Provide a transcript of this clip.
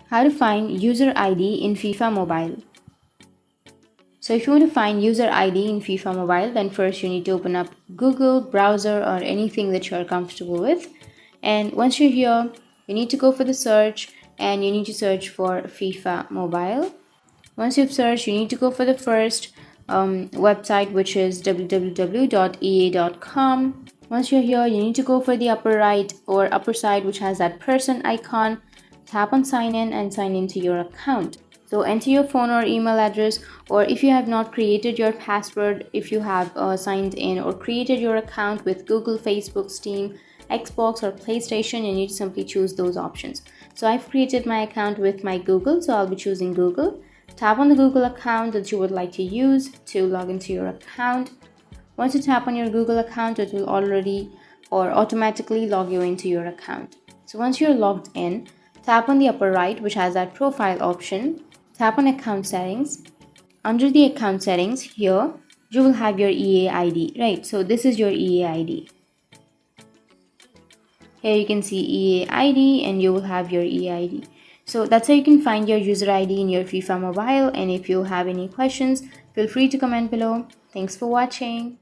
How to find user ID in FIFA Mobile. So if you want to find user ID in FIFA Mobile, then first you need to open up Google browser or anything that you're comfortable with. And once you're here, you need to go for the search and you need to search for FIFA Mobile. Once you've searched, you need to go for the first website, which is www.ea.com. Once you're here, you need to go for the upper right or upper side, which has that person icon. Tap on sign in and sign into your account. So enter your phone or email address, or if you have not created your password, if you have signed in or created your account with Google, Facebook, Steam, Xbox or PlayStation, you need to simply choose those options. So I've created my account with my Google, so I'll be choosing Google. Tap on the Google account that you would like to use to log into your account. Once you tap on your Google account, it will already or automatically log you into your account. So once you're logged in, tap on the upper right, which has that profile option. Tap on account settings. Under the account settings here, you will have your EA ID, right? So this is your EA ID. Here you can see EA ID and you will have your EA ID. So that's how you can find your user ID in your FIFA Mobile. And if you have any questions, feel free to comment below. Thanks for watching.